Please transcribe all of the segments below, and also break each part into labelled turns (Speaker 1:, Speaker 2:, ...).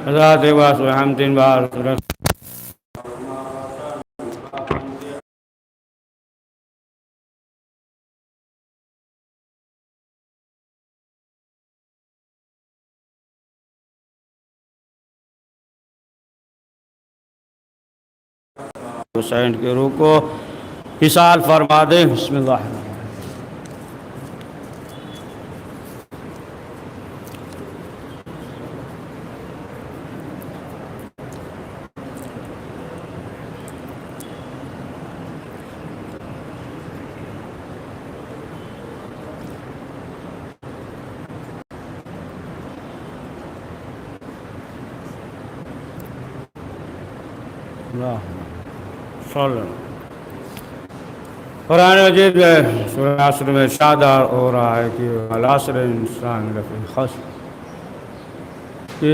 Speaker 1: حضرات واس ہم 3 بار حسین کے روح کو اصال فرما دیں. بسم اللہ الرحمن الرحیم. قرآن مجید سورہ عصر میں ارشاد ہو رہا ہے کہ والعصر انسان لفی خسر، کہ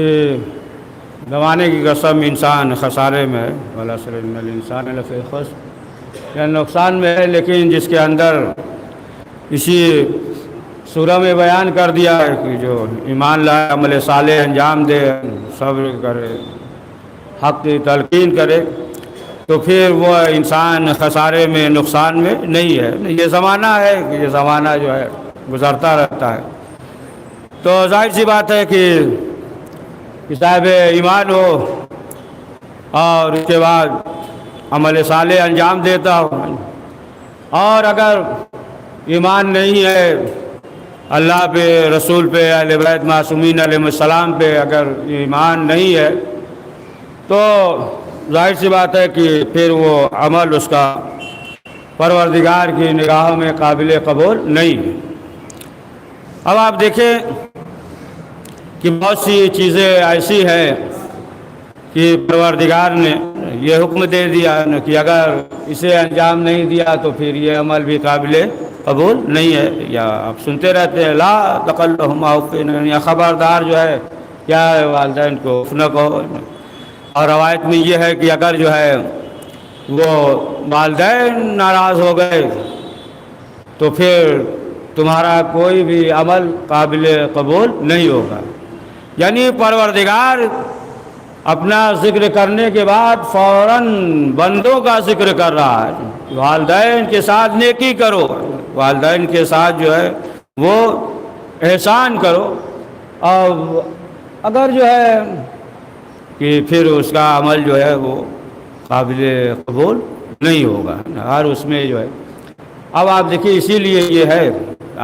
Speaker 1: زمانے کی قسم انسان خسارے میں ہے. والعصر ان الانسان لفی خسر، یعنی نقصان میں ہے. لیکن جس کے اندر اسی سورہ میں بیان کر دیا ہے کہ جو ایمان لائے، عمل صالح انجام دے، صبر کرے، حق کی تلقین کرے، تو پھر وہ انسان خسارے میں، نقصان میں نہیں ہے. یہ زمانہ ہے کہ یہ زمانہ جو ہے گزرتا رہتا ہے. تو ظاہر سی بات ہے کہ صاحب ایمان ہو اور اس کے بعد عمل صالح انجام دیتا ہو، اور اگر ایمان نہیں ہے اللہ پہ، رسول پہ، اہل بیت معصومین علیہ السلام پہ اگر ایمان نہیں ہے، تو ظاہر سی بات ہے کہ پھر وہ عمل اس کا پروردگار کی نگاہوں میں قابل قبول نہیں ہے. اب آپ دیکھیں کہ بہت سی چیزیں ایسی ہیں کہ پروردگار نے یہ حکم دے دیا کہ اگر اسے انجام نہیں دیا تو پھر یہ عمل بھی قابل قبول نہیں ہے. یا آپ سنتے رہتے ہیں لا تقل لهما اف، یا خبردار جو ہے کیا ہے والدین کو اف نہ کہو. اور روایت میں یہ ہے کہ اگر جو ہے وہ والدین ناراض ہو گئے تو پھر تمہارا کوئی بھی عمل قابل قبول نہیں ہوگا. یعنی پروردگار اپنا ذکر کرنے کے بعد فوراً بندوں کا ذکر کر رہا ہے. والدین کے ساتھ نیکی کرو، والدین کے ساتھ جو ہے وہ احسان کرو، اور اگر جو ہے کہ پھر اس کا عمل جو ہے وہ قابل قبول نہیں ہوگا. اور اس میں جو ہے اب آپ دیکھیے، اسی لیے یہ ہے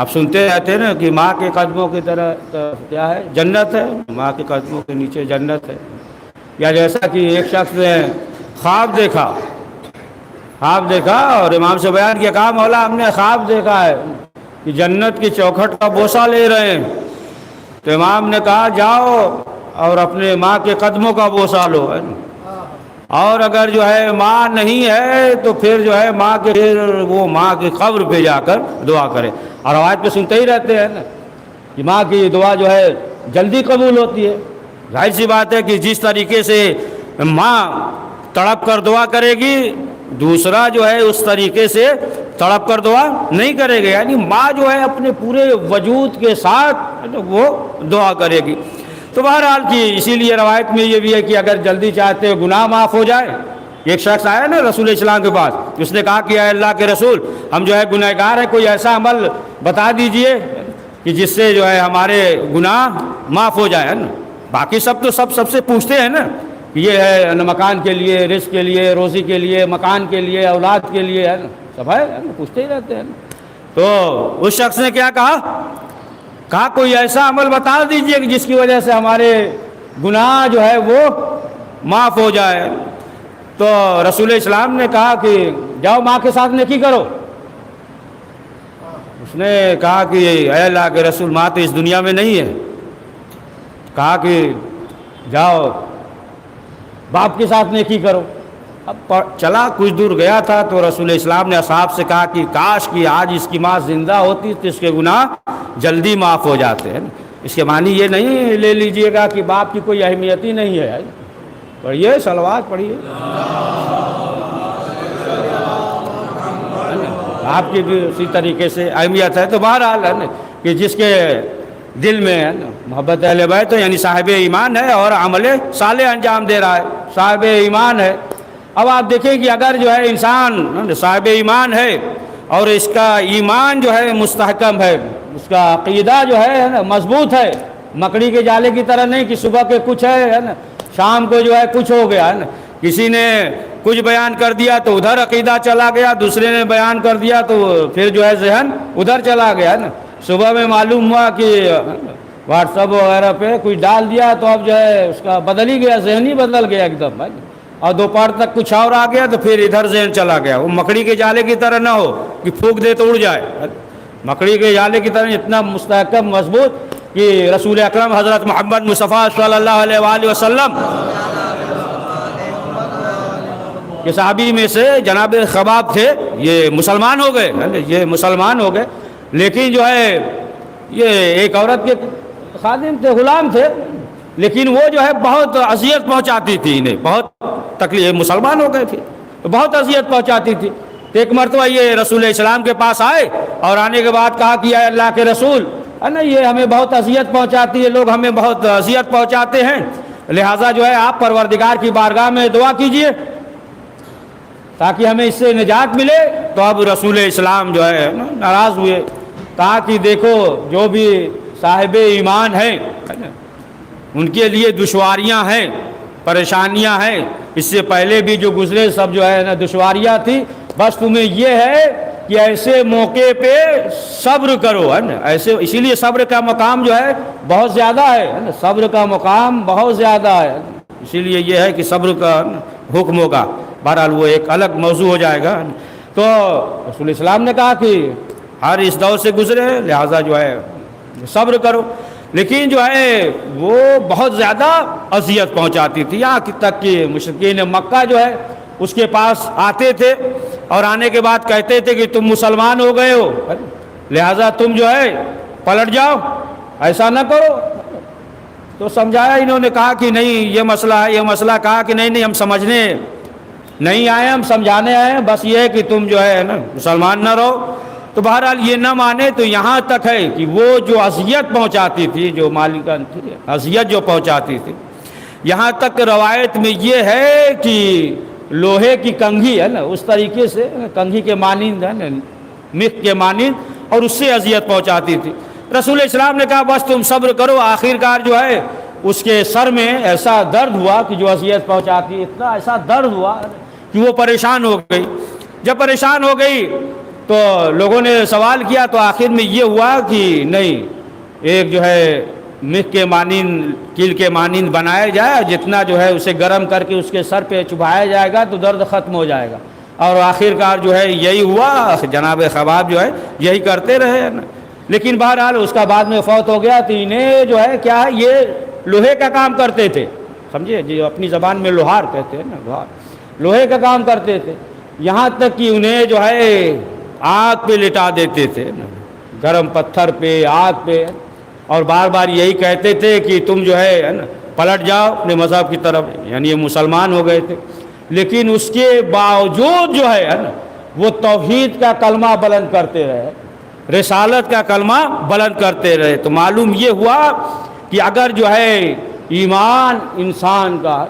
Speaker 1: آپ سنتے رہتے ہیں نا کہ ماں کے قدموں کی طرح کیا ہے جنت ہے، ماں کے قدموں کے نیچے جنت ہے. یا جیسا کہ ایک شخص نے خواب دیکھا اور امام سے بیان کیا، کہا مولا ہم نے خواب دیکھا ہے کہ جنت کی چوکھٹ کا بوسہ لے رہے ہیں. تو امام نے کہا جاؤ اور اپنے ماں کے قدموں کا بوسہ لو. اور اگر جو ہے ماں نہیں ہے تو پھر جو ہے ماں کی قبر پہ جا کر دعا کرے. اور روایت پہ سنتے ہی رہتے ہیں نا کہ ماں کی دعا جو ہے جلدی قبول ہوتی ہے. ظاہر سی بات ہے کہ جس طریقے سے ماں تڑپ کر دعا کرے گی، دوسرا جو ہے اس طریقے سے تڑپ کر دعا نہیں کرے گا. یعنی ماں جو ہے اپنے پورے وجود کے ساتھ وہ دعا کرے گی. تو بہرحال کی اسی لیے روایت میں یہ بھی ہے کہ اگر جلدی چاہتے ہو گناہ معاف ہو جائے. ایک شخص آیا نا رسول اسلام کے پاس، اس نے کہا کہ اے اللہ کے رسول ہم جو ہے گناہ گار ہیں، کوئی ایسا عمل بتا دیجئے کہ جس سے جو ہے ہمارے گناہ معاف ہو جائے. نا باقی سب تو سب سے پوچھتے ہیں نا کہ یہ ہے مکان کے لیے، رزق کے لیے، روزی کے لیے، مکان کے لیے، اولاد کے لیے، ہے نا سب ہے نا پوچھتے ہی رہتے ہیں. تو اس شخص نے کیا کہا کوئی ایسا عمل بتا دیجئے کہ جس کی وجہ سے ہمارے گناہ جو ہے وہ معاف ہو جائے. تو رسول اسلام نے کہا کہ جاؤ ماں کے ساتھ نیکی کرو. اس نے کہا کہ اے اللہ کے رسول ماں تو اس دنیا میں نہیں ہے. کہا کہ جاؤ باپ کے ساتھ نیکی کرو. اب چلا کچھ دور گیا تھا تو رسول اسلام نے اصحاب سے کہا کہ کاش کہ آج اس کی ماں زندہ ہوتی تو اس کے گناہ جلدی معاف ہو جاتے ہیں. اس کے معنی یہ نہیں لے لیجئے گا کہ باپ کی کوئی اہمیت ہی نہیں ہے. پڑھیے صلوات پڑھیے، آپ کی بھی اسی طریقے سے اہمیت ہے. تو بہرحال ہے نا کہ جس کے دل میں ہے نا محبت اہل بیت یعنی صاحب ایمان ہے اور عمل صالح انجام دے رہا ہے، صاحب ایمان ہے۔ اب آپ دیکھیں کہ اگر جو ہے انسان صاحب ایمان ہے اور اس کا ایمان جو ہے مستحکم ہے، اس کا عقیدہ جو ہے نا مضبوط ہے، مکڑی کے جالے کی طرح نہیں کہ صبح کے کچھ ہے نا شام کو جو ہے کچھ ہو گیا ہے نا، کسی نے کچھ بیان کر دیا تو ادھر عقیدہ چلا گیا، دوسرے نے بیان کر دیا تو پھر جو ہے ذہن ادھر چلا گیا ہے نا۔ صبح میں معلوم ہوا کہ واٹس ایپ وغیرہ پہ کوئی ڈال دیا تو اب جو ہے اس کا بدل ہی گیا، ذہن ہی بدل گیا ایک دم، اور دوپہر تک کچھ اور آ گیا تو پھر ادھر ذہن چلا گیا۔ وہ مکڑی کے جالے کی طرح نہ ہو کہ پھونک دے تو اڑ جائے، مکڑی کے جالے کی طرح اتنا مستحکم مضبوط کہ رسول اکرم حضرت محمد مصطفیٰ صلی اللہ علیہ وآلہ وسلم کہ صحابی میں سے جناب خباب تھے، یہ مسلمان ہو گئے، یہ مسلمان ہو گئے، لیکن جو ہے یہ ایک عورت کے خادم تھے، غلام تھے، لیکن وہ جو ہے بہت اذیت پہنچاتی تھی انہیں، بہت تکلیف، مسلمان ہو گئے تھے بہت اذیت پہنچاتی تھی۔ تو ایک مرتبہ یہ رسول اسلام کے پاس آئے اور آنے کے بعد کہا کہ اے اللہ کے رسول ہے نا، یہ ہمیں بہت اذیت پہنچاتی ہے، لوگ ہمیں بہت اذیت پہنچاتے ہیں، لہٰذا جو ہے آپ پروردگار کی بارگاہ میں دعا کیجئے تاکہ ہمیں اس سے نجات ملے۔ تو اب رسول اسلام جو ہے ناراض ہوئے، کہا کہ دیکھو جو بھی صاحب ایمان ہیں ان کے لیے دشواریاں ہیں، پریشانیاں ہیں، اس سے پہلے بھی جو گزرے سب جو ہے نا دشواریاں تھی، بس تمہیں یہ ہے کہ ایسے موقع پہ صبر کرو ہے نا، ایسے اسی لیے صبر کا مقام جو ہے بہت زیادہ ہے نا، صبر کا مقام بہت زیادہ ہے، اسی لیے یہ ہے کہ صبر کا حکم ہوگا، بہرحال وہ ایک الگ موضوع ہو جائے گا۔ تو رسول اسلام نے کہا کہ ہر اس دور سے گزرے لہٰذا جو ہے صبر کرو، لیکن جو ہے وہ بہت زیادہ اذیت پہنچاتی تھی، یہاں تک کہ مشرکین مکہ جو ہے اس کے پاس آتے تھے اور آنے کے بعد کہتے تھے کہ تم مسلمان ہو گئے ہو لہٰذا تم جو ہے پلٹ جاؤ، ایسا نہ کرو۔ تو سمجھایا انہوں نے، کہا کہ نہیں یہ مسئلہ ہے، یہ مسئلہ، کہا کہ نہیں ہم سمجھنے نہیں آئے، ہم سمجھانے آئے ہیں، بس یہ ہے کہ تم جو ہے نا مسلمان نہ رہو۔ تو بہرحال یہ نہ مانے تو یہاں تک ہے کہ وہ جو اذیت پہنچاتی تھی، جو مالکان تھی اذیت جو پہنچاتی تھی، یہاں تک روایت میں یہ ہے کہ لوہے کی کنگھی ہے نا اس طریقے سے کنگھی کے مانند ہے نا، مخ کے مانند، اور اس سے اذیت پہنچاتی تھی۔ رسول اسلام نے کہا بس تم صبر کرو، آخر کار جو ہے اس کے سر میں ایسا درد ہوا کہ جو اذیت پہنچاتی، اتنا ایسا درد ہوا کہ وہ پریشان ہو گئی۔ جب پریشان ہو گئی تو لوگوں نے سوال کیا، تو آخر میں یہ ہوا کہ نہیں، ایک جو ہے مخ کے مانند، کیل کے مانند بنایا جائے، جتنا جو ہے اسے گرم کر کے اس کے سر پہ چبھایا جائے گا تو درد ختم ہو جائے گا۔ اور آخر کار جو ہے یہی ہوا، جناب خباب جو ہے یہی کرتے رہے نا، لیکن بہرحال اس کا بعد میں فوت ہو گیا۔ تو انہیں جو ہے کیا ہے، یہ لوہے کا کام کرتے تھے، سمجھے جی، اپنی زبان میں لوہار کہتے ہیں نا، لوہار، لوہے کا کام کرتے تھے، یہاں تک کہ انہیں جو ہے آگ پہ لٹا دیتے تھے، گرم پتھر پہ، آگ پہ، اور بار بار یہی کہتے تھے کہ تم جو ہے نا پلٹ جاؤ اپنے مذہب کی طرف، یعنی یہ مسلمان ہو گئے تھے، لیکن اس کے باوجود جو ہے نا وہ توحید کا کلمہ بلند کرتے رہے، رسالت کا کلمہ بلند کرتے رہے۔ تو معلوم یہ ہوا کہ اگر جو ہے ایمان انسان کا،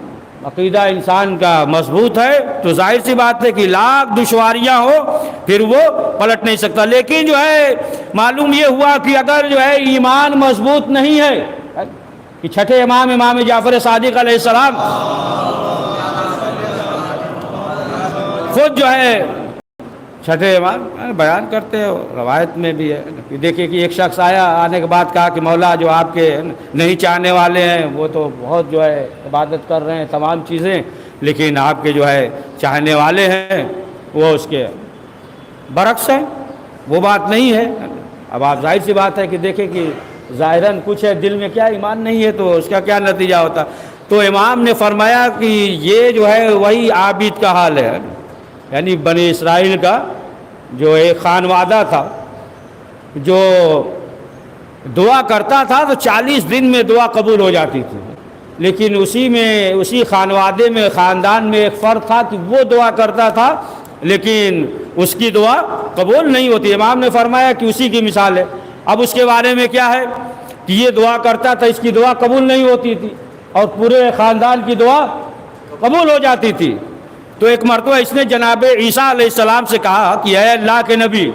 Speaker 1: عقیدہ انسان کا مضبوط ہے تو ظاہر سی بات ہے کہ لاکھ دشواریاں ہو پھر وہ پلٹ نہیں سکتا، لیکن جو ہے معلوم یہ ہوا کہ اگر جو ہے ایمان مضبوط نہیں ہے، کہ چھٹے امام جعفر صادق علیہ السلام خود جو ہے چھٹے امام بیان کرتے ہیں، روایت میں بھی ہے کہ دیکھیں کہ ایک شخص آیا، آنے کے بعد کہا کہ مولا جو آپ کے نہیں چاہنے والے ہیں وہ تو بہت جو ہے عبادت کر رہے ہیں تمام چیزیں، لیکن آپ کے جو ہے چاہنے والے ہیں وہ اس کے برعکس ہیں، وہ بات نہیں ہے۔ اب آپ ظاہر سی بات ہے کہ دیکھیں کہ ظاہراً کچھ ہے، دل میں کیا ایمان نہیں ہے تو اس کا کیا نتیجہ ہوتا۔ تو امام نے فرمایا کہ یہ جو ہے وہی عابد کا حال ہے، یعنی بنی اسرائیل کا جو ایک خانوادہ تھا جو دعا کرتا تھا تو 40 دن میں دعا قبول ہو جاتی تھی، لیکن اسی خانوادے میں، خاندان میں ایک فرد تھا کہ وہ دعا کرتا تھا لیکن اس کی دعا قبول نہیں ہوتی۔ امام نے فرمایا کہ اسی کی مثال ہے۔ اب اس کے بارے میں کیا ہے، کہ یہ دعا کرتا تھا، اس کی دعا قبول نہیں ہوتی تھی اور پورے خاندان کی دعا قبول ہو جاتی تھی۔ تو ایک مرتبہ اس نے جناب عیسیٰ علیہ السلام سے کہا کہ اے اللہ کے نبی،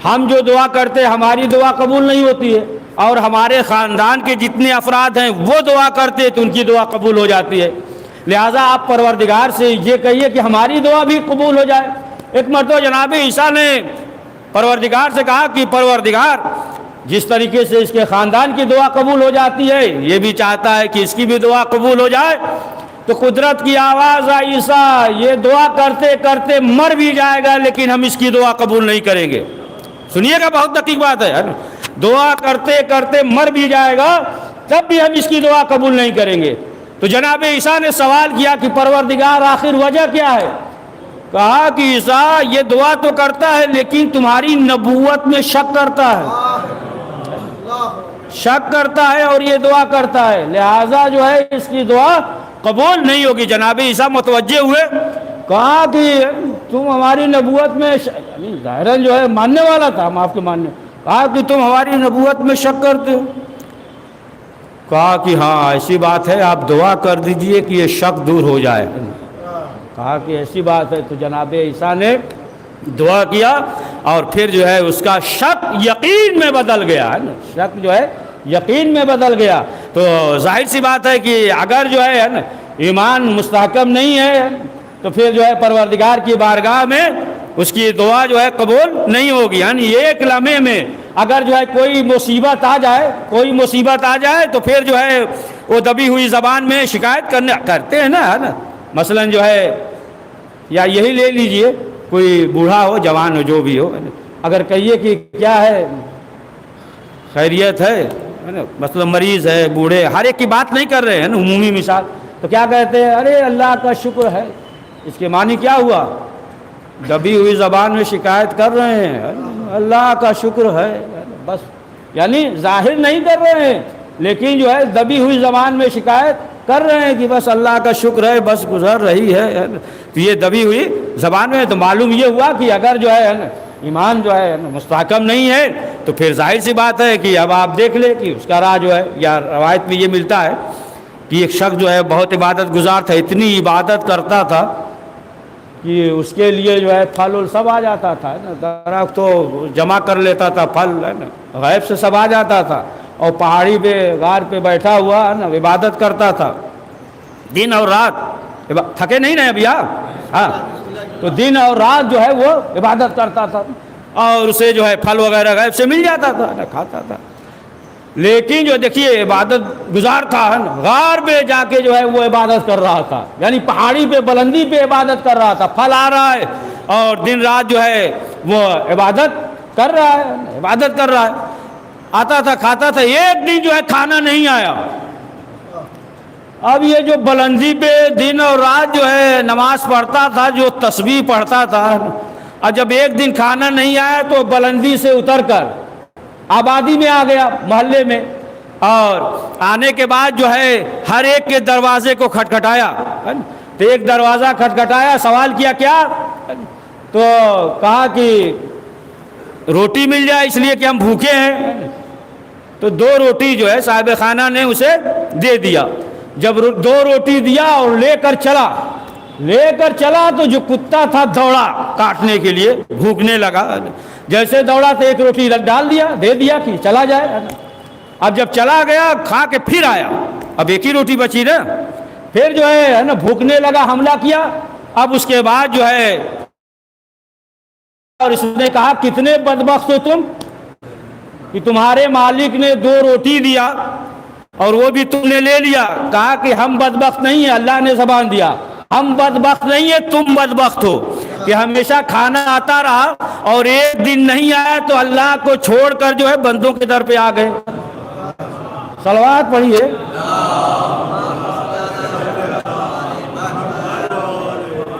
Speaker 1: ہم جو دعا کرتے ہماری دعا قبول نہیں ہوتی ہے، اور ہمارے خاندان کے جتنے افراد ہیں وہ دعا کرتے تو ان کی دعا قبول ہو جاتی ہے، لہٰذا آپ پروردگار سے یہ کہیے کہ ہماری دعا بھی قبول ہو جائے۔ ایک مرتبہ جناب عیسیٰ نے پروردگار سے کہا کہ پروردگار، جس طریقے سے اس کے خاندان کی دعا قبول ہو جاتی ہے یہ بھی چاہتا ہے کہ اس کی بھی دعا قبول ہو جائے۔ تو قدرت کی آواز آئی، عیسیٰ یہ دعا کرتے کرتے مر بھی جائے گا لیکن ہم اس کی دعا قبول نہیں کریں گے۔ سنیے گا، بہت دقیق بات ہے، دعا کرتے کرتے مر بھی جائے گا تب بھی ہم اس کی دعا قبول نہیں کریں گے۔ تو جناب عیسیٰ نے سوال کیا کہ پروردگار آخر وجہ کیا ہے؟ کہا کہ عیسیٰ یہ دعا تو کرتا ہے لیکن تمہاری نبوت میں شک کرتا ہے اور یہ دعا کرتا ہے، لہذا جو ہے اس کی دعا قبول نہیں ہوگی۔ جناب عیسیٰ متوجہ ہوئے، کہا کہ تم ہماری نبوت میں یعنی ظاہراً جو ہے ماننے والا تھا، ہم آپ کے ماننے، کہا کہ تم ہماری نبوت میں شک کرتے ہو؟ کہا کہ ہاں ایسی بات ہے، آپ دعا کر دیجئے کہ یہ شک دور ہو جائے۔ کہا کہ ایسی بات ہے، تو جناب عیسیٰ نے دعا کیا اور پھر جو ہے اس کا شک یقین میں بدل گیا ہے نا، شک جو ہے یقین میں بدل گیا۔ تو ظاہر سی بات ہے کہ اگر جو ہے نا ایمان مستحکم نہیں ہے تو پھر جو ہے پروردگار کی بارگاہ میں اس کی دعا جو ہے قبول نہیں ہوگی۔ یعنی ایک لمحے میں اگر جو ہے کوئی مصیبت آ جائے تو پھر جو ہے وہ دبی ہوئی زبان میں شکایت کرتے ہیں نا، ہے نا۔ مثلا جو ہے یا یہی لے لیجئے، کوئی بوڑھا ہو جوان ہو جو بھی ہو، اگر کہیے کہ کیا ہے خیریت ہے نا، مثلا مریض ہے، بوڑھے، ہر ایک کی بات نہیں کر رہے ہیں نا، عمومی مثال، تو کیا کہتے ہیں؟ ارے اللہ کا شکر ہے۔ اس کے معنی کیا ہوا؟ دبی ہوئی زبان میں شکایت کر رہے ہیں، اللہ کا شکر ہے، بس یعنی ظاہر نہیں کر رہے ہیں لیکن جو ہے دبی ہوئی زبان میں شکایت کر رہے ہیں کہ بس اللہ کا شکر ہے، بس گزر رہی ہے۔ تو یہ دبی ہوئی زبان میں، تو معلوم یہ ہوا کہ اگر جو ہے ایمان جو ہے مستحکم نہیں ہے تو پھر ظاہر سی بات ہے کہ اب آپ دیکھ لیں کہ اس کا راہ جو ہے، یا روایت میں یہ ملتا ہے کہ ایک شخص جو ہے بہت عبادت گزار تھا، اتنی عبادت کرتا تھا کہ اس کے لیے جو ہے پھل سب آ جاتا تھا نا، درخت تو جمع کر لیتا تھا، پھل ہے نا غیب سے سب آ جاتا تھا، اور پہاڑی پہ غار پہ بیٹھا ہوا ہے نا عبادت کرتا تھا دن اور رات، تھکے نہیں نا ابھی آپ؟ ہاں، تو دن اور رات جو ہے وہ عبادت کرتا تھا اور اسے جو ہے پھل وغیرہ غیب سے مل جاتا تھا نا، کھاتا تھا۔ لیکن جو دیکھیے عبادت گزار تھا نا، غار پہ جا کے جو ہے وہ عبادت کر رہا تھا، یعنی پہاڑی پہ بلندی پہ عبادت کر رہا تھا، پھل آ رہا ہے اور دن رات جو ہے وہ عبادت کر رہا ہے، آتا تھا کھاتا تھا۔ ایک دن جو ہے کھانا نہیں آیا، اب یہ جو بلندی پہ دن اور رات جو ہے نماز پڑھتا تھا، جو تسبیح پڑھتا تھا، اور جب ایک دن کھانا نہیں آیا تو بلندی سے اتر کر آبادی میں آ گیا، محلے میں، اور آنے کے بعد جو ہے ہر ایک کے دروازے کو کھٹکھٹایا، تو ایک دروازہ کھٹکھٹایا، سوال کیا کیا؟ تو کہا کہ روٹی مل جائے اس لیے کہ ہم بھوکے ہیں۔ تو 2 روٹی جو ہے صاحب خانہ نے اسے دے دیا۔ جب 2 روٹی دیا اور لے کر چلا تو جو کتا تھا دوڑا کاٹنے کے لیے، بھوکنے لگا، جیسے دوڑا تو 1 روٹی ڈال دیا، دے دیا کہ چلا جائے۔ اب جب چلا گیا کھا کے پھر آیا، اب 1 ہی روٹی بچی نا، پھر جو ہے نا بھوکنے لگا، حملہ کیا۔ اب اس کے بعد جو ہے اور اس نے کہا کتنے بدبخت ہو تم کہ تمہارے مالک نے 2 روٹی دیا اور وہ بھی تم نے لے لیا۔ کہا کہ ہم بدبخت نہیں ہیں، اللہ نے زبان دیا، ہم بدبخت نہیں ہیں، تم بدبخت ہو کہ ہمیشہ کھانا آتا رہا اور ایک دن نہیں آیا تو اللہ کو چھوڑ کر جو ہے بندوں کے در پہ آ گئے۔ صلوات پڑھیے۔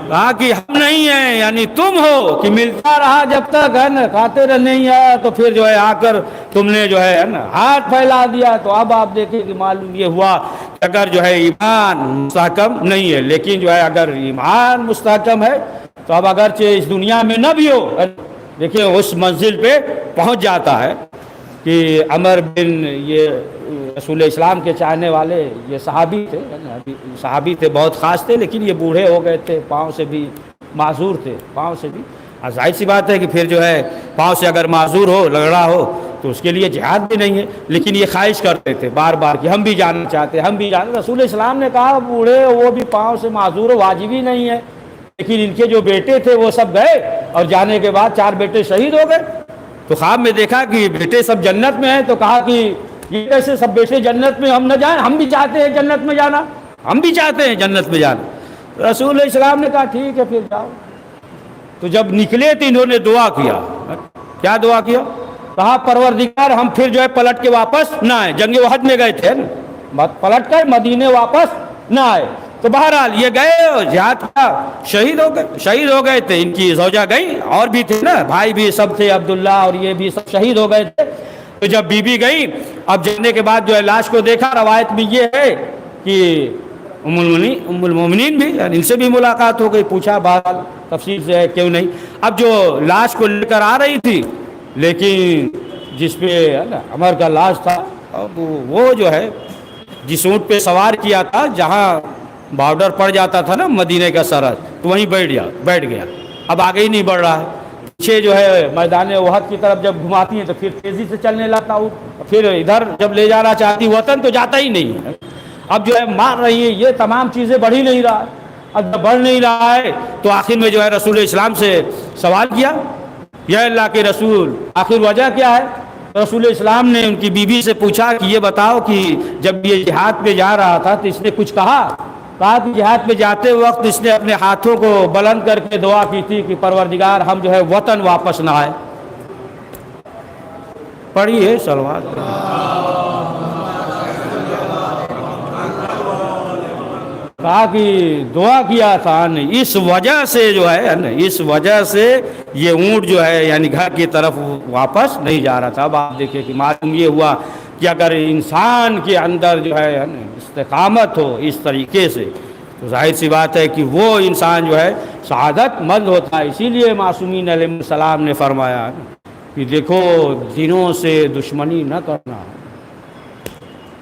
Speaker 1: کہا کہ ہم نہیں ہیں، یعنی تم ہو کہ ملتا رہا جب تک ہے نا، کھاتے رہ نہیں آیا تو پھر جو ہے آ کر تم نے جو ہے نا ہاتھ پھیلا دیا۔ تو اب آپ دیکھیں کہ معلوم یہ ہوا کہ اگر جو ہے ایمان مستحکم نہیں ہے، لیکن جو ہے اگر ایمان مستحکم ہے تو اب اگرچہ اس دنیا میں نہ بھی ہو، دیکھیں اس منزل پہ پہنچ جاتا ہے کہ عمر بن یہ رسول اسلام کے چاہنے والے یہ صحابی تھے، صحابی تھے، بہت خاص تھے، لیکن یہ بوڑھے ہو گئے تھے، پاؤں سے بھی معذور تھے، پاؤں سے بھی. ظاہر سی بات ہے کہ پھر جو ہے پاؤں سے اگر معذور ہو، لگڑا ہو، تو اس کے لیے جہاد بھی نہیں ہے، لیکن یہ خواہش کرتے تھے بار بار کہ ہم بھی جانا چاہتے ہیں، ہم بھی جانا. رسول اسلام نے کہا بوڑھے وہ بھی پاؤں سے معذور ہو، واجب ہی نہیں ہے. لیکن ان کے جو بیٹے تھے وہ سب گئے، اور جانے کے بعد 4 بیٹے شہید ہو گئے. تو خواب میں دیکھا کہ بیٹے سب جنت میں ہیں، تو کہا کہ یہ کیسے سب بیٹے جنت میں، ہم نہ جائیں، ہم بھی چاہتے ہیں جنت میں جانا، ہم بھی چاہتے ہیں جنت میں جانا. رسول اسلام نے کہا ٹھیک ہے پھر جاؤ. تو جب نکلے تو انہوں نے دعا کیا. کیا دعا کیا؟ کہا پروردگار ہم پھر جو ہے پلٹ کے واپس نہ آئے. جنگ احد میں گئے تھے نا، پلٹ کر مدینے واپس نہ آئے. تو بہرحال یہ گئے اور جہاد کا شہید ہو گئے تھے. ان کی زوجہ گئی، اور بھی تھے نا، بھائی بھی سب تھے، عبداللہ اور یہ بھی سب شہید ہو گئے تھے. تو جب بی بی گئی، اب جانے کے بعد جو ہے لاش کو دیکھا. روایت میں یہ ہے کہ ام المومنین بھی، ان سے بھی ملاقات ہو گئی، پوچھا بہرحال تفصیل سے ہے کیوں نہیں. اب جو لاش کو لے کر آ رہی تھی، لیکن جس پہ عمر کا لاش تھا، اب وہ جو ہے جس اونٹ پہ سوار کیا تھا، جہاں بارڈر پڑ جاتا تھا نا مدینے کا سرحد، تو وہیں بیٹھ گیا. اب آگے ہی نہیں بڑھ رہا ہے. پیچھے جو ہے میدان احد کی طرف جب گھماتی ہیں تو پھر تیزی سے چلنے لگتا ہوں، پھر ادھر جب لے جانا چاہتی وطن تو جاتا ہی نہیں ہے. اب جو ہے مار رہی ہے، یہ تمام چیزیں بڑھ ہی نہیں رہا ہے. اب جب بڑھ نہیں رہا ہے تو آخر میں جو ہے رسول اسلام سے سوال کیا، یا اللہ کے رسول آخر وجہ کیا ہے؟ رسول اسلام نے ان کی بیوی سے پوچھا کہ یہ بتاؤ کہ جب یہ جہاد پہ جا رہا تھا تو اس نے کچھ کہا کہ جہاد پہ جاتے وقت اس نے اپنے ہاتھوں کو بلند کر کے دعا کی تھی کہ پروردگار ہم جو ہے وطن واپس نہ آئے. پڑھیے صلوات. کہا کہ دعا کیا تھا، اس وجہ سے جو ہے اس وجہ سے یہ اونٹ جو ہے یعنی گھر کی طرف واپس نہیں جا رہا تھا. اب آپ دیکھیں کہ معلوم یہ ہوا کہ اگر انسان کے اندر جو ہے استقامت ہو اس طریقے سے، تو ظاہر سی بات ہے کہ وہ انسان جو ہے سعادت مند ہوتا ہے. اسی لیے معصومین علیہ السلام نے فرمایا کہ دیکھو دنوں سے دشمنی نہ کرنا،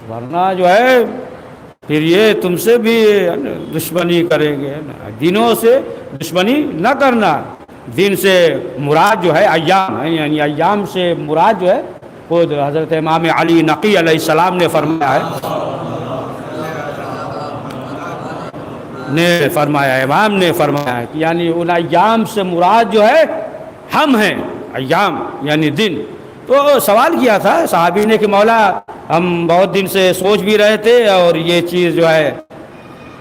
Speaker 1: ورنہ جو ہے پھر یہ تم سے بھی دشمنی کریں گے. دنوں سے دشمنی نہ کرنا. دن سے مراد جو ہے ایام ہے، یعنی ایام سے مراد جو ہے خود حضرت امام علی نقی علیہ السلام نے فرمایا امام نے فرمایا ہے کہ یعنی ان ایام سے مراد جو ہے ہم ہیں. ایام یعنی دن. تو سوال کیا تھا صحابی نے کہ مولا ہم بہت دن سے سوچ بھی رہے تھے اور یہ چیز جو ہے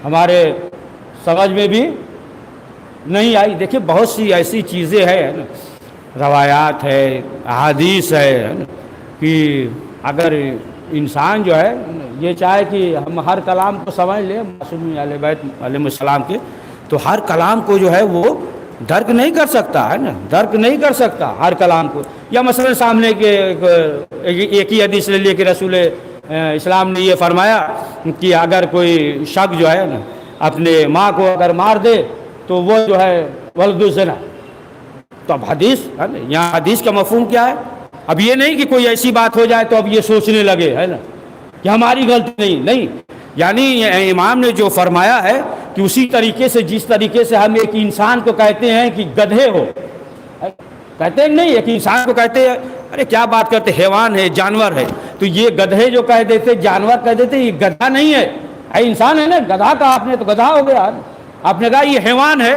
Speaker 1: ہمارے سمجھ میں بھی نہیں آئی. دیکھیں بہت سی ایسی چیزیں ہیں، روایات ہے، احادیث ہے کہ اگر انسان جو ہے یہ چاہے کہ ہم ہر کلام کو سمجھ لیں معصومین اہل بیت علیہ السلام کے، تو ہر کلام کو جو ہے وہ درک نہیں کر سکتا ہے نا، درک نہیں کر سکتا ہر کلام کو. یا مثلا سامنے کے ایک ہی حدیث لے لیے کہ رسول اسلام نے یہ فرمایا کہ اگر کوئی شخص جو ہے نا اپنے ماں کو اگر مار دے تو وہ جو ہے ولد الزنا. تو اب حدیث ہے نا، یہاں حدیث کا مفہوم کیا ہے؟ اب یہ نہیں کہ کوئی ایسی بات ہو جائے تو اب یہ سوچنے لگے ہے نا کہ ہماری غلطی نہیں. یعنی امام نے جو فرمایا ہے کہ اسی طریقے سے جس طریقے سے ہم ایک انسان کو کہتے ہیں کہ گدھے ہو، کہتے ہیں نہیں، ایک انسان کو کہتے ہیں ارے کیا بات کرتے، حیوان ہے، جانور ہے. تو یہ گدھے جو کہہ دیتے، جانور کہہ دیتے، یہ گدھا نہیں ہے، انسان ہے نا. گدھا کہا آپ نے تو گدھا ہو گیا. آپ نے کہا یہ حیوان ہے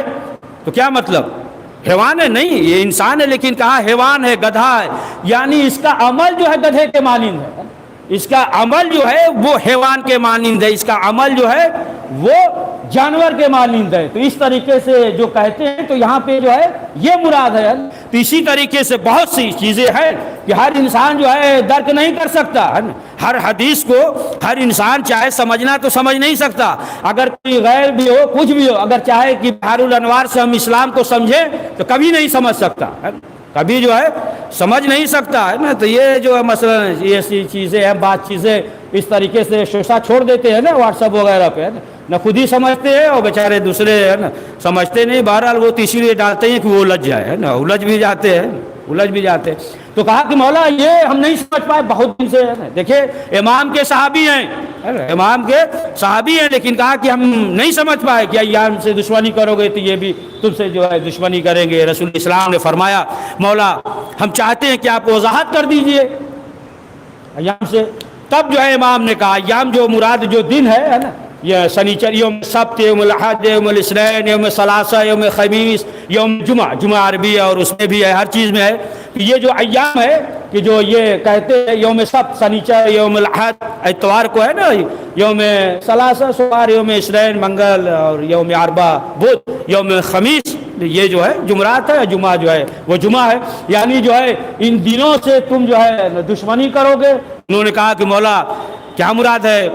Speaker 1: تو کیا مطلب؟ حیوان ہے نہیں، یہ انسان ہے، لیکن کہا حیوان ہے، گدھا ہے. یعنی اس کا عمل جو ہے گدھے کے مانند ہے، اس کا عمل جو ہے وہ حیوان کے مانند ہے، اس کا عمل جو ہے وہ جانور کے مانند ہے. تو اس طریقے سے جو کہتے ہیں تو یہاں پہ جو ہے یہ مراد ہے. تو اسی طریقے سے بہت سی چیزیں ہیں کہ ہر انسان جو ہے درک نہیں کر سکتا ہے. ہر حدیث کو ہر انسان چاہے سمجھنا تو سمجھ نہیں سکتا. اگر کوئی غیر بھی ہو، کچھ بھی ہو، اگر چاہے کہ بحر الانوار سے ہم اسلام کو سمجھیں تو کبھی نہیں سمجھ سکتا ہے، کبھی جو ہے سمجھ نہیں سکتا ہے نا. تو یہ جو ہے مثلا یہ سی چیزیں ہیں، بات چیزیں اس طریقے سے شوشہ چھوڑ دیتے ہیں نا واٹس ایپ وغیرہ پہ، نہ خود ہی سمجھتے ہیں اور بیچارے دوسرے ہے نا سمجھتے نہیں. بہرحال وہ تو اسی لیے ڈالتے ہیں کہ وہ الجھ جائے ہے نا، الجھ بھی جاتے ہیں. تو تو کہا کہ مولا یہ ہم نہیں سمجھ پائے بہت دن سے. دیکھیں امام کے صحابی ہیں, امام کے صحابی ہیں, لیکن کہا کہ ہم نہیں سمجھ پائے کہ ایام سے دشمنی کرو گے تو یہ بھی تم سے جو ہے دشمنی کریں گے. رسول اسلام نے فرمایا مولا ہم چاہتے ہیں کہ آپ وضاحت کر دیجئے ایام سے. تب جو ہے امام نے کہا ایام جو مراد جو دن ہے نا, یہ سنیچر, یوم سبت, یوم الاحد, یوم الاثنین, یوم ثلاثہ, یوم خمیس, یوم جمعہ. جمعہ عربی ہے اور اس میں بھی ہے, ہر چیز میں ہے. یہ جو ایام ہے کہ جو یہ کہتے ہیں یوم سبت سنیچر, یوم الاحد اتوار کو ہے نا, یوم ثلاثہ سوار, یوم اثنین منگل, اور یوم اربعہ بدھ, یوم خمیس یہ جو ہے جمعرات ہے, جمعہ جو ہے وہ جمعہ ہے. یعنی جو ہے ان دنوں سے تم جو ہے دشمنی کرو گے. انہوں نے کہا کہ مولا کیا مراد ہے,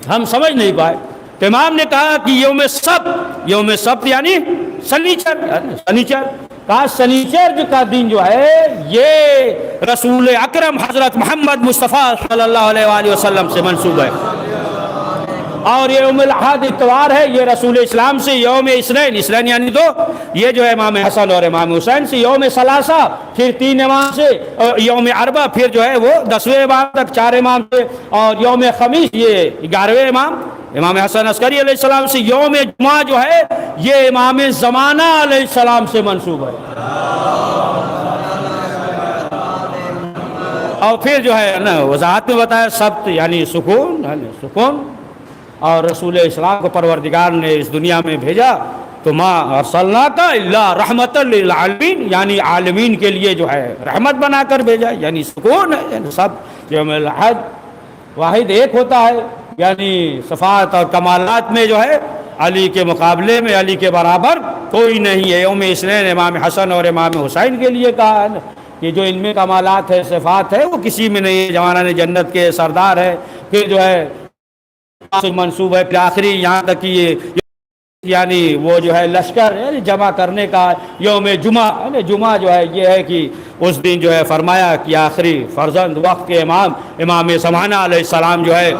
Speaker 1: ہم سمجھ نہیں پائے. تو امام نے کہا کہ یوم سبت, یوم سبت یعنی سنیچر, سنیچر. کہا سنیچر کا دن جو ہے یہ رسول اکرم حضرت محمد مصطفیٰ صلی اللہ علیہ وآلہ وسلم سے منسوب ہے. اور یہ یوم الاحد اتوار ہے, یہ رسول اسلام سے. یوم اثنین, اثنین یعنی دو, یہ جو ہے امام حسن اور امام حسین سے. یوم ثلاثہ پھر 3 امام سے, یوم اربعہ پھر جو ہے وہ 10ویں امام تک 4 امام سے, اور یوم خمیس یہ 11ویں امام امام حسن عسکری علیہ السلام سے. یوم جمعہ جو ہے یہ امام زمانہ علیہ السلام سے منسوب ہے. اور پھر جو ہے نا وضاحت میں بتایا سبت یعنی سکون, سکون. اور رسول اسلام کو پروردگار نے اس دنیا میں بھیجا تو ما ارسلناک الا رحمت للعالمین, یعنی عالمین کے لیے جو ہے رحمت بنا کر بھیجا, یعنی سکون ہے. یعنی سب یوم الاحد واحد ایک ہوتا ہے, یعنی صفات اور کمالات میں جو ہے علی کے مقابلے میں, علی کے برابر کوئی نہیں ہے. یوم اثنین امام حسن اور امام حسین کے لیے کہا ہے کہ جو ان میں کمالات ہے, صفات ہے, وہ کسی میں نہیں ہے. جوانان جنت کے سردار ہے. پھر جو ہے منصوب ہے, پھر آخری یہاں تک کہ یہ یعنی وہ جو ہے لشکر جمع کرنے کا یوم جمعہ. جمعہ جو ہے یہ ہے کہ اس دن جو ہے فرمایا کہ آخری فرزند وقت کے امام امام زمانہ علیہ السلام جو ہے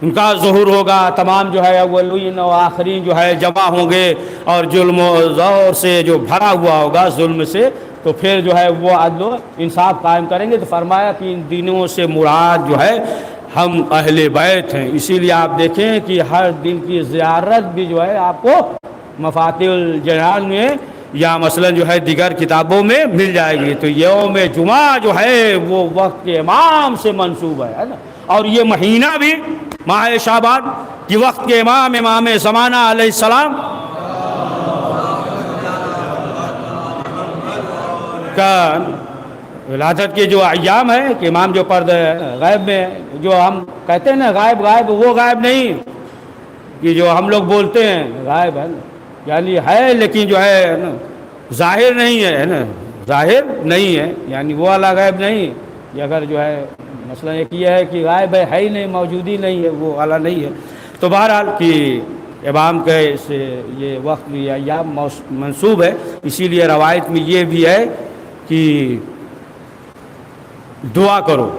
Speaker 1: ان کا ظہور ہوگا. تمام جو ہے اولین و آخرین جو ہے جمع ہوں گے اور ظلم و زور سے جو بھرا ہوا ہوگا, ظلم سے, تو پھر جو ہے وہ عدل و انصاف قائم کریں گے. تو فرمایا کہ ان دنوں سے مراد جو ہے ہم اہل بیت ہیں. اسی لیے آپ دیکھیں کہ ہر دن کی زیارت بھی جو ہے آپ کو مفاتیح الجنان میں یا مثلا جو ہے دیگر کتابوں میں مل جائے گی. تو یوم جمعہ جو ہے وہ وقت کے امام سے منسوب ہے نا. اور یہ مہینہ بھی ماہ شعبان کی وقت کے امام امام زمانہ علیہ السلام کا ولادت کے جو ایام ہے کہ امام جو پرد غیب میں جو ہم کہتے ہیں نا غائب, غائب وہ غائب نہیں کہ جو ہم لوگ بولتے ہیں غائب ہے نا, یعنی ہے لیکن جو ہے نا ظاہر نہیں ہے نا, ظاہر نہیں ہے, یعنی وہ والا غائب نہیں. یہ اگر جو ہے مسئلہ ایک یہ ہے کہ غائب ہے ہی نہیں, موجودی نہیں ہے, وہ والا نہیں ہے. تو بہرحال کہ امام کے سے یہ وقت یا ایام منسوب ہے. اسی لیے روایت میں یہ بھی ہے کہ دعا کرو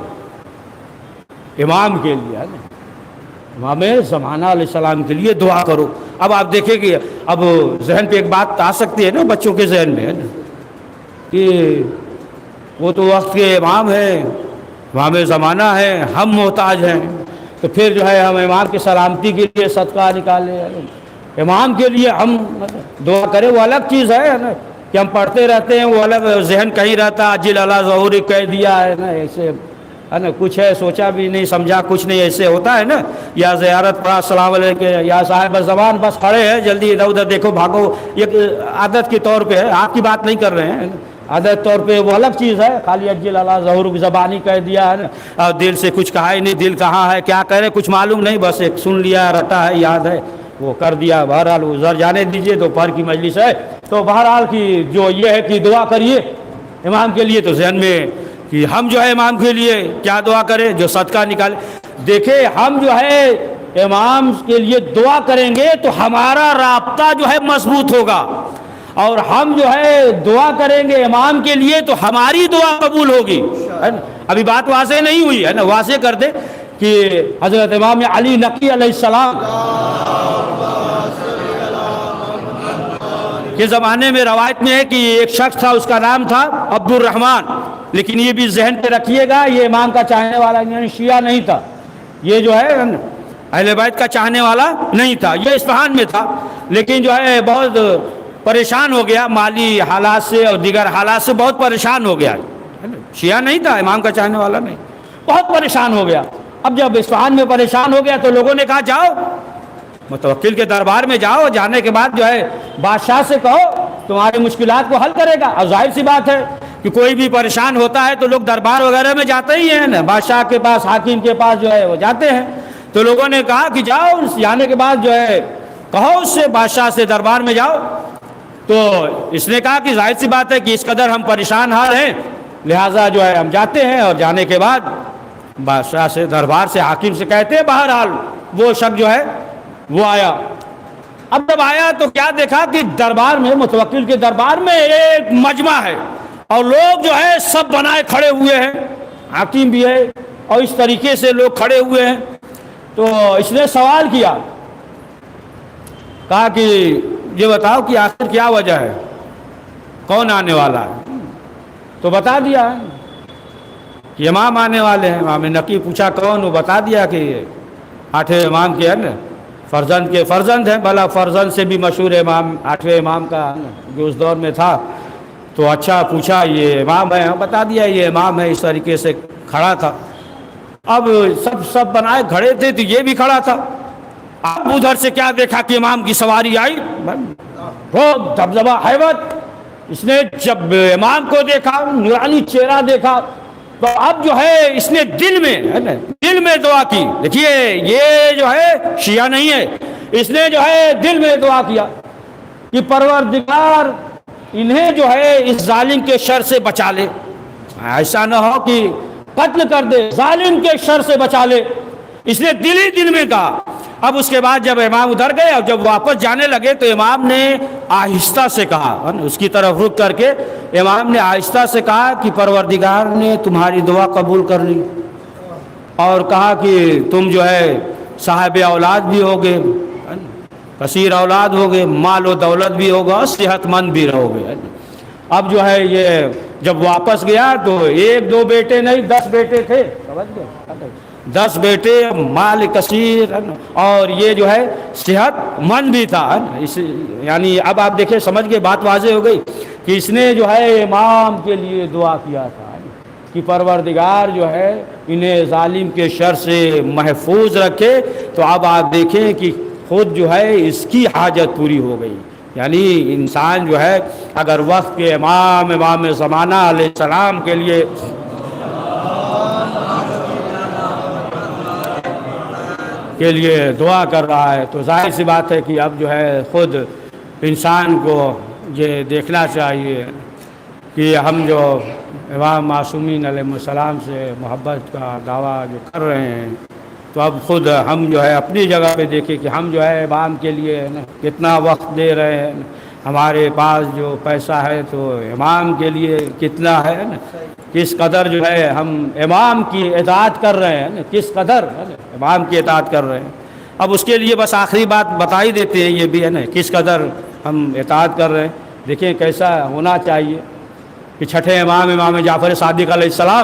Speaker 1: امام کے لیے, ہے نا, امام زمانہ علیہ السلام کے لیے دعا کرو. اب آپ دیکھیں کہ اب ذہن پہ ایک بات آ سکتی ہے نا بچوں کے ذہن میں, ہے نا, کہ وہ تو وقت کے امام ہیں, امام زمانہ ہے, ہم محتاج ہیں, تو پھر جو ہے ہم امام کی سلامتی کے لیے صدقہ نکالیں, امام کے لیے ہم دعا کریں. وہ الگ چیز ہے نا کہ ہم پڑھتے رہتے ہیں, وہ الگ ذہن کہیں رہتا جل اللہ ظہور کہہ دیا ہے نا, ایسے ہے نا, کچھ ہے سوچا بھی نہیں سمجھا کچھ نہیں, ایسے ہوتا ہے نا. یا زیارت پڑھا السلام علیکم, یا صاحب زبان بس کھڑے ہیں جلدی ادھر ادھر دیکھو بھاگو, یہ عادت کے طور پہ ہے, آپ کی بات نہیں کر رہے ہیں, عادت طور پہ وہ الگ چیز ہے. خالی اجل اللہ ظہور زبانی کہہ دیا ہے نا, اور دل سے کچھ کہا ہی نہیں, دل کہاں ہے کیا کہہ رہے کچھ معلوم نہیں, بس ایک سن لیا رٹا ہے یاد ہے وہ کر دیا. بہرحال ادھر جانے دیجئے, دوپہر کی مجلس ہے. تو بہرحال کی جو یہ ہے کہ دعا کریے امام کے لیے. تو ذہن میں کہ ہم جو ہے امام کے لیے کیا دعا کریں, جو صدقہ نکالے. دیکھیں ہم جو ہے امام کے لیے دعا کریں گے تو ہمارا رابطہ جو ہے مضبوط ہوگا, اور ہم جو ہے دعا کریں گے امام کے لیے تو ہماری دعا قبول ہوگی, ہے نا. ابھی بات واضح نہیں ہوئی ہے نا, واضح کر دیں کہ حضرت امام علی نقی علیہ السلام کے زمانے میں روایت میں ہے کہ ایک شخص تھا، اس کا نام تھا عبد الرحمن، لیکن یہ بھی ذہن پہ رکھیے گا یہ امام کا چاہنے والا یعنی شیعہ نہیں تھا، یہ جو ہے اہل بیت کا چاہنے والا نہیں تھا، یہ اصفہان میں تھا، لیکن جو ہے بہت پریشان ہو گیا مالی حالات سے اور دیگر حالات سے، بہت پریشان ہو گیا، شیعہ نہیں تھا، امام کا چاہنے والا نہیں، بہت پریشان ہو گیا۔ اب جب اصفہان میں پریشان ہو گیا تو لوگوں نے کہا جاؤ متوکل کے دربار میں جاؤ، جانے کے بعد جو ہے بادشاہ سے کہو تمہاری مشکلات کو حل کرے گا۔ اور ظاہر سی بات ہے کہ کوئی بھی پریشان ہوتا ہے تو لوگ دربار وغیرہ میں جاتے ہی ہیں نا، بادشاہ کے پاس، حاکم کے پاس جو ہے وہ جاتے ہیں۔ تو لوگوں نے کہا کہ جاؤ، جانے کے بعد جو ہے کہو اس سے، بادشاہ سے دربار میں جاؤ۔ تو اس نے کہا کہ ظاہر سی بات ہے کہ اس قدر ہم پریشان حال ہیں، لہٰذا جو ہے ہم جاتے ہیں، اور جانے کے بعد بادشاہ سے، دربار سے، حاکم سے کہتے ہیں بہرحال وہ شخص جو ہے وہ آیا۔ اب جب آیا تو کیا دیکھا کہ دربار میں، متوکل کے دربار میں ایک مجمع ہے، اور لوگ جو ہے سب بنائے کھڑے ہوئے ہیں، حاکم بھی ہے اور اس طریقے سے لوگ کھڑے ہوئے ہیں۔ تو اس نے سوال کیا، کہا کہ یہ بتاؤ کہ آخر کیا وجہ ہے، کون آنے والا ہے؟ تو بتا دیا کہ امام آنے والے ہیں۔ امام نقی پوچھا کون؟ وہ بتا دیا کہ 8ویں امام کے ہے نا فرزند کے فرزند ہیں، بھلا فرزند سے بھی مشہور امام 8ویں امام کا جو اس دور میں تھا۔ تو اچھا پوچھا یہ امام ہے؟ بتا دیا یہ امام ہے، اس طریقے سے کھڑا تھا۔ اب سب بنائے کھڑے تھے تو یہ بھی کھڑا تھا۔ اب ادھر سے کیا دیکھا کہ امام کی سواری آئی، بہت دبدبہ، ہیبت۔ اس نے جب امام کو دیکھا، نورانی چہرہ دیکھا، تو اب جو ہے اس نے دل میں دعا کی۔ دیکھیے یہ جو ہے شیعہ نہیں ہے، اس نے جو ہے دل میں دعا کیا کہ پروردگار انہیں جو ہے اس ظالم کے شر سے بچا لے، ایسا نہ ہو کہ قتل کر دے، ظالم کے شر سے بچا لے، اس نے دل میں کہا۔ اب اس کے بعد جب امام ادھر گئے اور جب واپس جانے لگے تو امام نے آہستہ سے کہا، اس کی طرف رک کر کے امام نے آہستہ سے کہا کہ پروردگار نے تمہاری دعا قبول کر لی، اور کہا کہ تم جو ہے صاحب اولاد بھی ہوگے، کثیر اولاد ہوگے، مال و دولت بھی ہوگا، اور صحت مند بھی رہو گے۔ اب جو ہے یہ جب واپس گیا تو 1-2 بیٹے نہیں 10 بیٹے تھے، 10 بیٹے، مال کثیر، اور یہ جو ہے صحت مند بھی تھا۔ یعنی اب آپ دیکھیں، سمجھ کے بات واضح ہو گئی کہ اس نے جو ہے امام کے لیے دعا کیا تھا کہ پروردگار جو ہے انہیں ظالم کے شر سے محفوظ رکھے۔ تو اب آپ دیکھیں کہ خود جو ہے اس کی حاجت پوری ہو گئی۔ یعنی انسان جو ہے اگر وقت کے امام زمانہ علیہ السلام کے لیے دعا کر رہا ہے تو ظاہر سی بات ہے کہ اب جو ہے خود انسان کو یہ دیکھنا چاہیے کہ ہم جو امام معصومین علیہ السلام سے محبت کا دعویٰ جو کر رہے ہیں، تو اب خود ہم جو ہے اپنی جگہ پہ دیکھیں کہ ہم جو ہے امام کے لیے کتنا وقت دے رہے ہیں، ہمارے پاس جو پیسہ ہے تو امام کے لیے کتنا ہے نا، کس قدر جو ہے ہم امام کی اطاعت کر رہے ہیں، کس قدر امام کی اطاعت کر رہے ہیں۔ اب اس کے لیے بس آخری بات بتا ہی دیتے ہیں، یہ بھی ہے نا کس قدر ہم اطاعت کر رہے ہیں۔ دیکھیں کیسا ہونا چاہیے کہ 6ٹھے امام جعفر صادق علیہ السلام